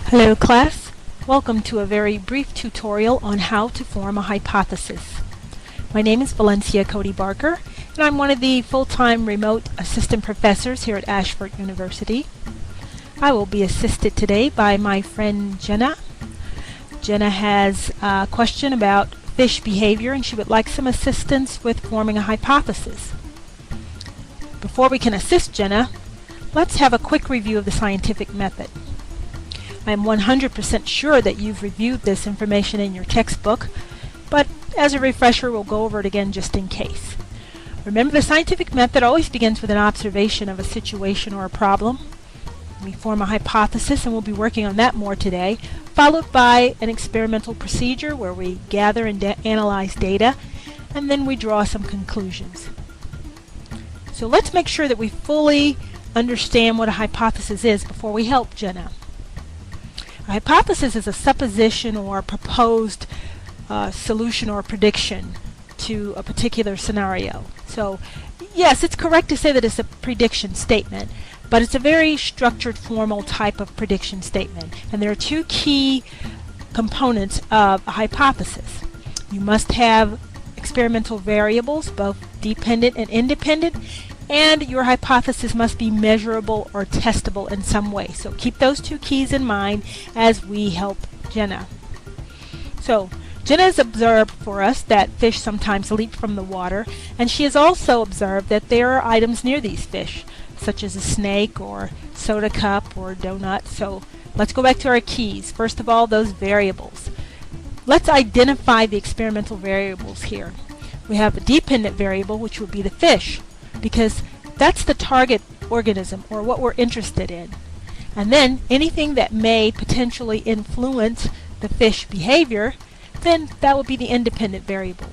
Hello class, welcome to a very brief tutorial on how to form a hypothesis. My name is Valencia Cody Barker and I'm one of the full-time remote assistant professors here at Ashford University. I will be assisted today by my friend Jenna. Jenna has a question about fish behavior and she would like some assistance with forming a hypothesis. Before we can assist Jenna, let's have a quick review of the scientific method. I am 100% sure that you've reviewed this information in your textbook, but as a refresher we'll go over it again just in case. Remember, the scientific method always begins with an observation of a situation or a problem. We form a hypothesis, and we'll be working on that more today, followed by an experimental procedure where we gather and analyze data, and then we draw some conclusions. So let's make sure that we fully understand what a hypothesis is before we help Jenna. A hypothesis is a supposition or a proposed solution or prediction to a particular scenario. So yes, it's correct to say that it's a prediction statement, but it's a very structured, formal type of prediction statement. And there are two key components of a hypothesis. You must have experimental variables, both dependent and independent, and your hypothesis must be measurable or testable in some way. So keep those two keys in mind as we help Jenna. So Jenna has observed for us that fish sometimes leap from the water, and she has also observed that there are items near these fish, such as a snake or soda cup or donut. So let's go back to our keys. First of all, those variables. Let's identify the experimental variables here. We have a dependent variable, which would be the fish, because that's the target organism or what we're interested in. And then anything that may potentially influence the fish behavior, then that would be the independent variable.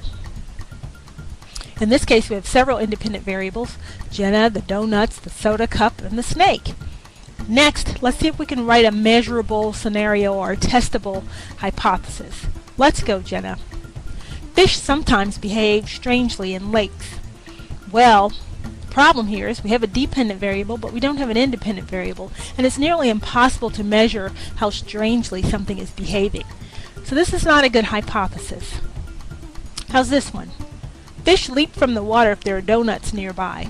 In this case we have several independent variables: Jenna, the donuts, the soda cup, and the snake. Next, let's see if we can write a measurable scenario or a testable hypothesis. Let's go, Jenna. Fish sometimes behave strangely in lakes. Well, the problem here is we have a dependent variable, but we don't have an independent variable, and it's nearly impossible to measure how strangely something is behaving. So this is not a good hypothesis. How's this one? Fish leap from the water if there are donuts nearby.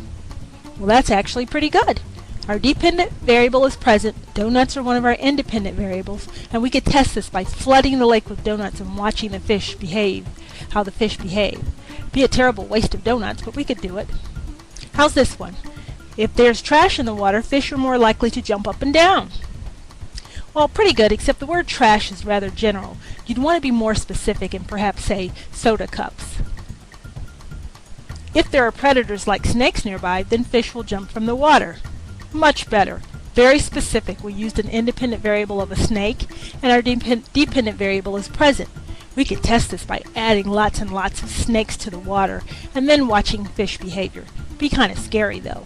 Well, that's actually pretty good. Our dependent variable is present, donuts are one of our independent variables, and we could test this by flooding the lake with donuts and watching the fish behave, how the fish behave. It'd be a terrible waste of donuts, but we could do it. How's this one? If there's trash in the water, fish are more likely to jump up and down. Well, pretty good, except the word trash is rather general. You'd want to be more specific and perhaps say soda cups. If there are predators like snakes nearby, then fish will jump from the water. Much better. Very specific. We used an independent variable of a snake, and our dependent variable is present. We could test this by adding lots and lots of snakes to the water and then watching fish behavior. Be kind of scary though.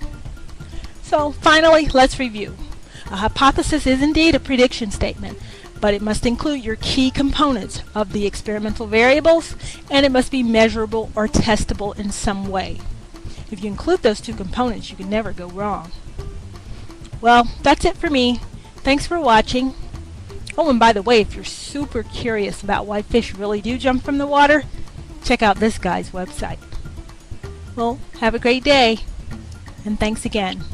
So finally, let's review. A hypothesis is indeed a prediction statement, but it must include your key components of the experimental variables, and it must be measurable or testable in some way. If you include those two components, you can never go wrong. Well, that's it for me. Thanks for watching. Oh, and by the way, if you're super curious about why fish really do jump from the water, check out this guy's website. Well, have a great day, and thanks again.